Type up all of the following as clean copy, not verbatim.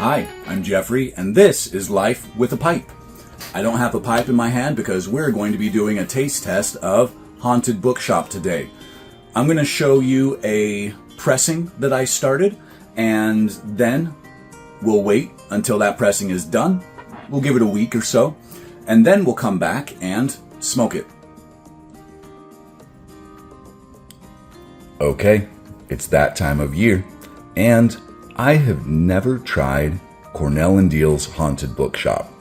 Hi, I'm Jeffrey, and this is Life with a Pipe. I don't have a pipe in my hand because we're going to be doing a taste test of Haunted Bookshop today. I'm going to show you a pressing that I started, and then we'll wait until that pressing is done. We'll give it a week or so, and then we'll come back and smoke it. Okay, it's that time of year, and I have never tried Cornell and Diehl's Haunted Bookshop.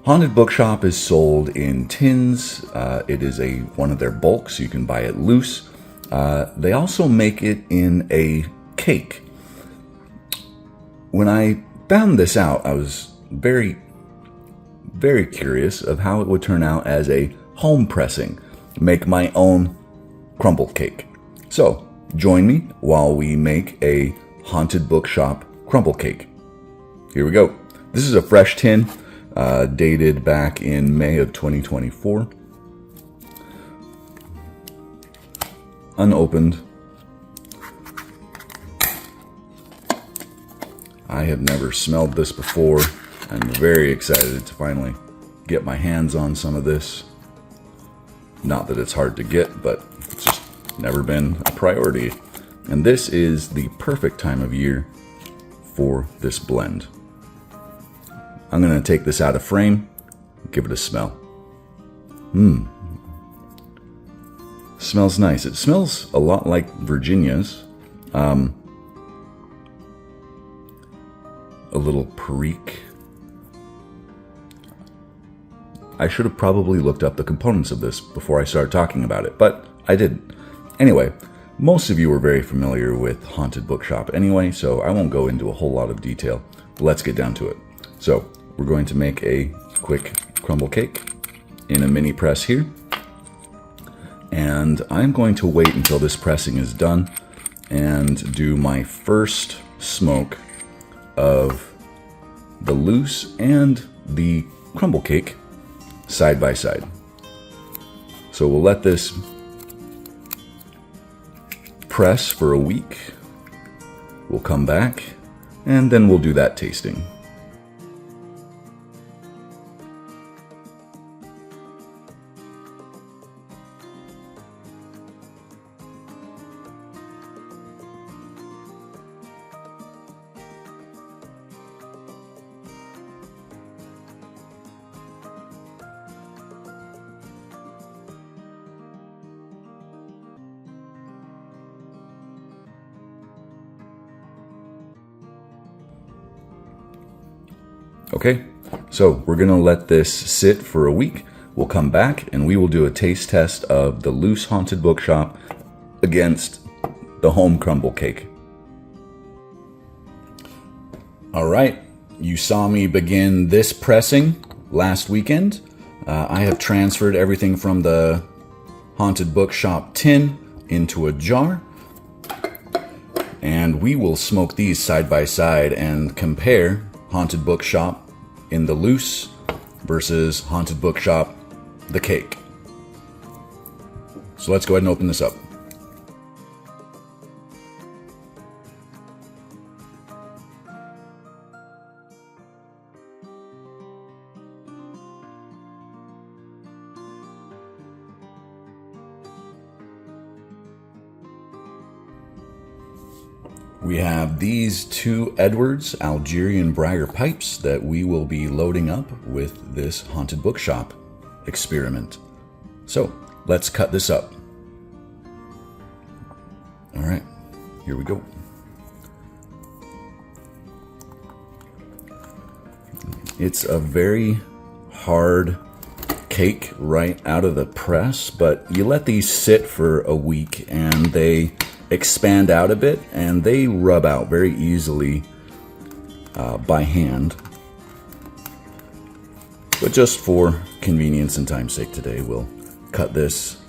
Haunted Bookshop is sold in tins. It is one of their bulks. You can buy it loose. They also make it in a cake. When I found this out, I was very, very curious of how it would turn out as a home pressing. Make my own crumble cake. So, join me while we make a Haunted Bookshop crumble cake. Here we go. This is a fresh tin, dated back in May of 2024. Unopened. I have never smelled this before. I'm very excited to finally get my hands on some of this. Not that it's hard to get, but it's just never been a priority. And this is the perfect time of year for this blend. I'm going to take this out of frame, give it a smell. Smells nice. It smells a lot like Virginia's. A little perique. I should have probably looked up the components of this before I started talking about it, but I didn't. Anyway, most of you are very familiar with Haunted Bookshop anyway, so I won't go into a whole lot of detail. Let's get down to it. So, we're going to make a quick crumble cake in a mini press here. And I'm going to wait until this pressing is done and do my first smoke of the loose and the crumble cake side by side. So we'll let this press for a week. We'll come back and then we'll do that tasting. Okay, so we're going to let this sit for a week. We'll come back and we will do a taste test of the loose Haunted Bookshop against the home crumble cake. All right, you saw me begin this pressing last weekend. I have transferred everything from the Haunted Bookshop tin into a jar. And we will smoke these side by side and compare Haunted Bookshop in the loose versus Haunted Bookshop the cake. So let's go ahead and open this up. We have these two Edwards Algerian Briar pipes that we will be loading up with this Haunted Bookshop experiment. So let's cut this up. All right, here we go. It's a very hard cake right out of the press, but you let these sit for a week and they expand out a bit and they rub out very easily by hand. But just for convenience and time's sake today, we'll cut this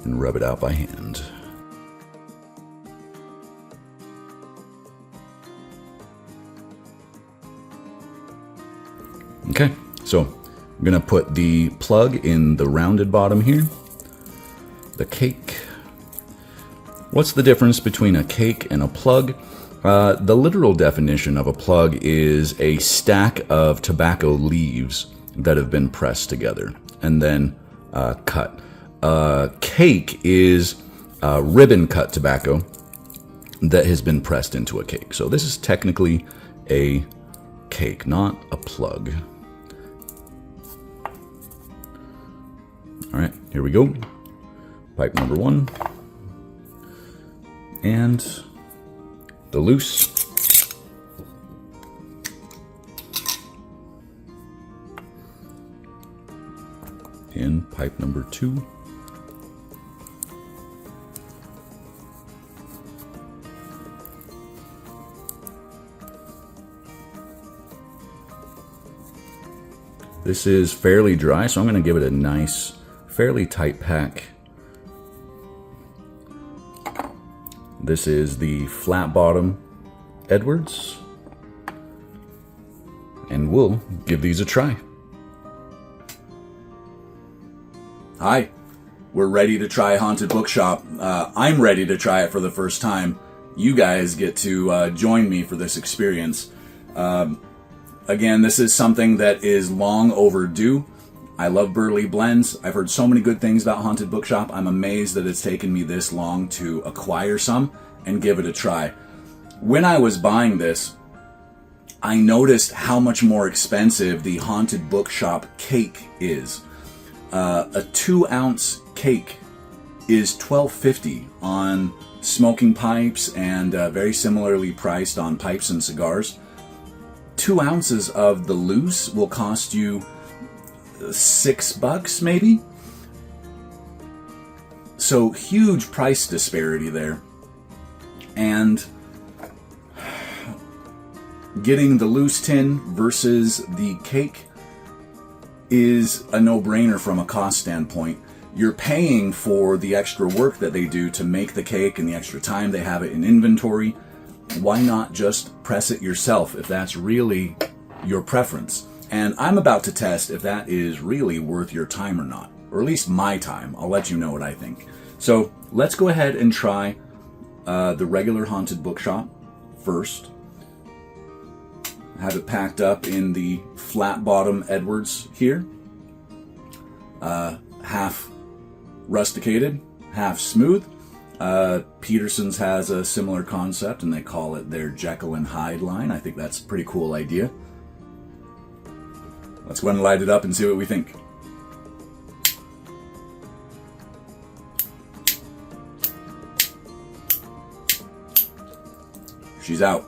and rub it out by hand. Okay, so I'm gonna put the plug in the rounded bottom here, the cake What's the difference between a cake and a plug? The literal definition of a plug is a stack of tobacco leaves that have been pressed together and then cut. Cake is ribbon cut tobacco that has been pressed into a cake. So this is technically a cake, not a plug. All right, here we go. Pipe number 1. And the loose. In pipe number 2. This is fairly dry, so I'm going to give it a nice, fairly tight pack. This is the flat bottom Edwards, and we'll give these a try. Hi, we're ready to try Haunted Bookshop. I'm ready to try it for the first time. You guys get to join me for this experience. Again, this is something that is long overdue. I love Burley blends. I've heard so many good things about Haunted Bookshop. I'm amazed that it's taken me this long to acquire some and give it a try. When I was buying this, I noticed how much more expensive the Haunted Bookshop Cake is. A 2-ounce cake is $12.50 on smoking pipes and very similarly priced on pipes and cigars. 2 ounces of the loose will cost you $6 maybe. So huge price disparity there. And getting the loose tin versus the cake is a no-brainer from a cost standpoint. You're paying for the extra work that they do to make the cake and the extra time they have it in inventory. Why not just press it yourself if that's really your preference? And I'm about to test if that is really worth your time or not, or at least my time. I'll let you know what I think. So let's go ahead and try the regular Haunted Bookshop first. Have it packed up in the flat bottom Edwards here. Half rusticated, half smooth. Peterson's has a similar concept, and they call it their Jekyll and Hyde line. I think that's a pretty cool idea. Let's go ahead and light it up and see what we think. She's out.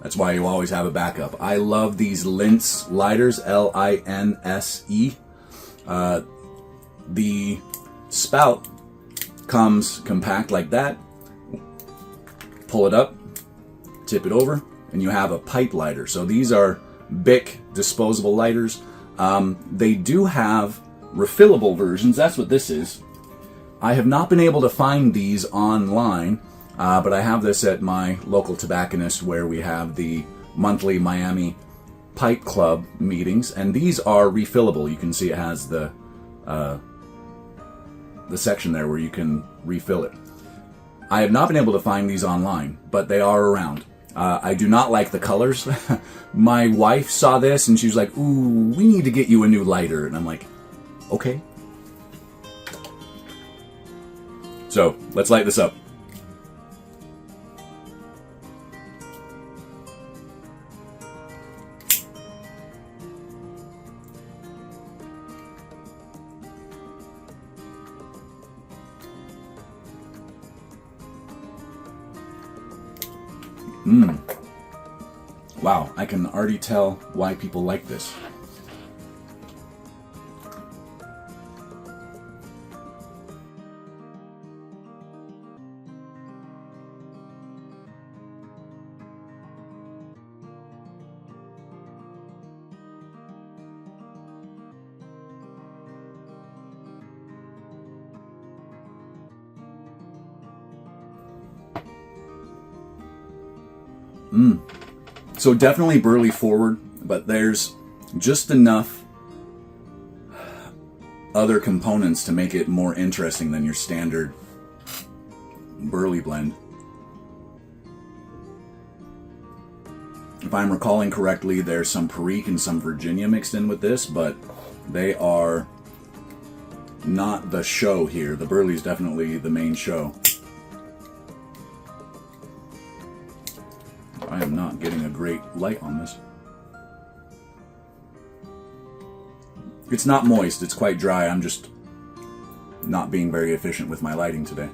That's why you always have a backup. I love these Linse lighters, L-I-N-S-E. The spout comes compact like that. Pull it up, tip it over, and you have a pipe lighter. So these are Bic disposable lighters. They do have refillable versions. That's what this is. I have not been able to find these online, but I have this at my local tobacconist where we have the monthly Miami Pipe Club meetings, and these are refillable. You can see it has the section there where you can refill it. I have not been able to find these online, but they are around. I do not like the colors. My wife saw this and she was like, "Ooh, we need to get you a new lighter." And I'm like, okay. So let's light this up. Wow, I can already tell why people like this. So definitely burley forward, but there's just enough other components to make it more interesting than your standard burley blend. If I'm recalling correctly, there's some Perique and some Virginia mixed in with this, but they are not the show here. The burley is definitely the main show. I am not getting a great light on this. It's not moist, it's quite dry. I'm just not being very efficient with my lighting today.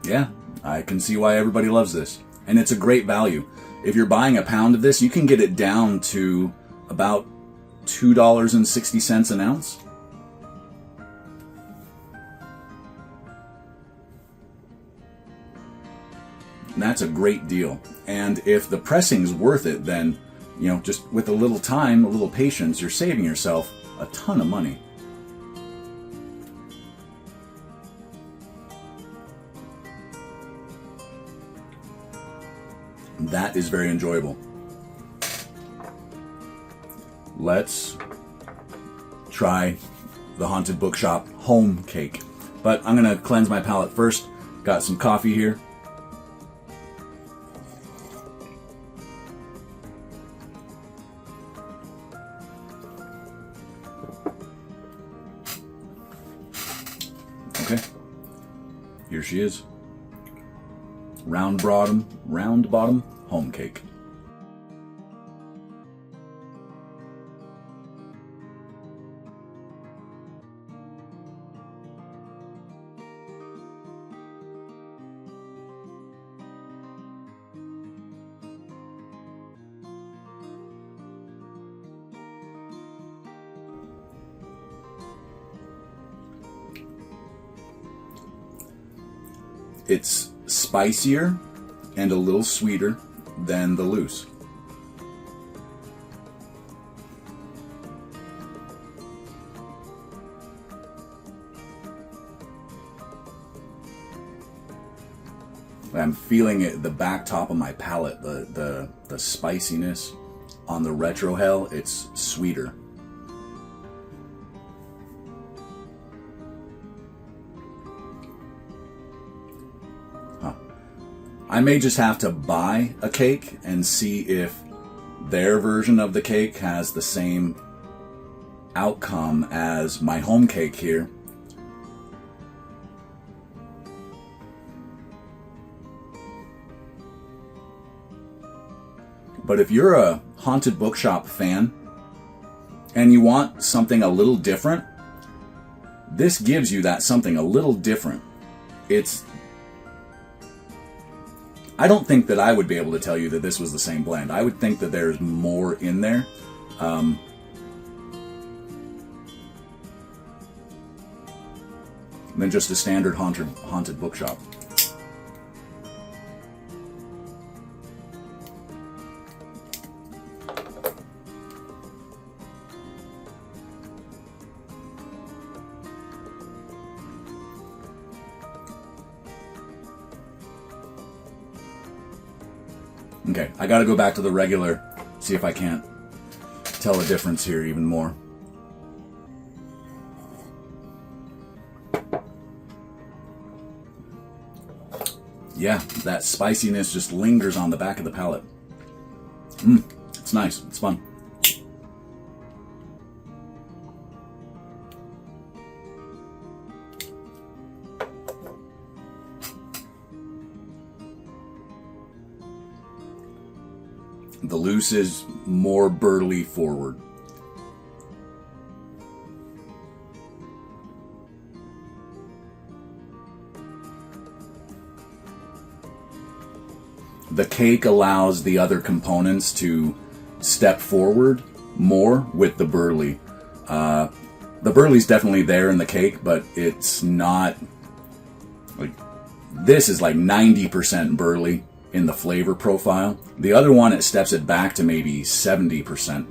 Yeah, I can see why everybody loves this. And it's a great value. If you're buying a pound of this, you can get it down to about $2.60 an ounce. And that's a great deal. And if the pressing's worth it, then, you know, just with a little time, a little patience, you're saving yourself a ton of money. That is very enjoyable. Let's try the Haunted Bookshop home cake. But I'm going to cleanse my palate first. Got some coffee here. Okay. Here she is. Round bottom home cake. It's spicier and a little sweeter than the loose. I'm feeling it, the back top of my palate, the spiciness on the retrohale, it's sweeter. I may just have to buy a cake and see if their version of the cake has the same outcome as my home cake here. But if you're a Haunted Bookshop fan and you want something a little different, this gives you that something a little different. I don't think that I would be able to tell you that this was the same blend. I would think that there's more in there. Than just a standard Haunted Bookshop. Okay, I gotta go back to the regular, see if I can't tell a difference here even more. Yeah, that spiciness just lingers on the back of the palate. It's nice, it's fun. The loose is more burly forward. The cake allows the other components to step forward more with the burley. The burley's definitely there in the cake, but it's not like this is like 90% burley in the flavor profile. The other one, it steps it back to maybe 70%,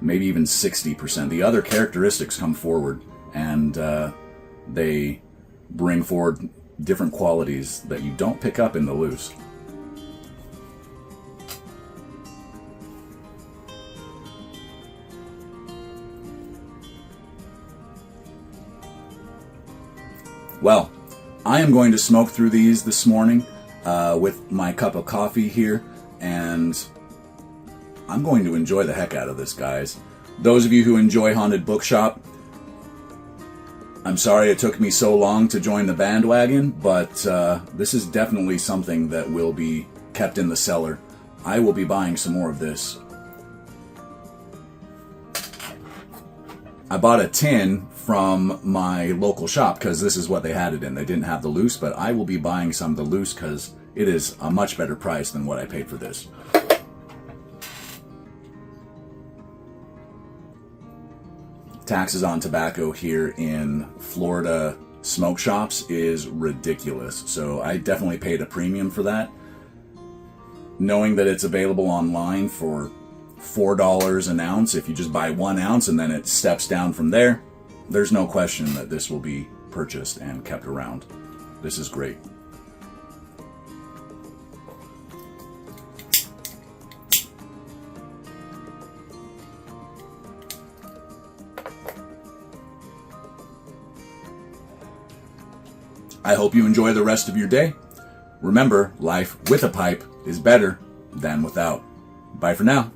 maybe even 60%. The other characteristics come forward and they bring forward different qualities that you don't pick up in the loose. Well, I am going to smoke through these this morning with my cup of coffee here, and I'm going to enjoy the heck out of this, guys. Those of you who enjoy Haunted Bookshop, I'm sorry it took me so long to join the bandwagon, but this is definitely something that will be kept in the cellar. I will be buying some more of this. I bought a tin from my local shop because this is what they had it in. They didn't have the loose, but I will be buying some of the loose because it is a much better price than what I paid for this. Taxes on tobacco here in Florida smoke shops is ridiculous, so I definitely paid a premium for that. Knowing that it's available online for $4 an ounce if you just buy 1 ounce, and then it steps down from there, there's no question that this will be purchased and kept around. This is great. I hope you enjoy the rest of your day. Remember, life with a pipe is better than without. Bye for now.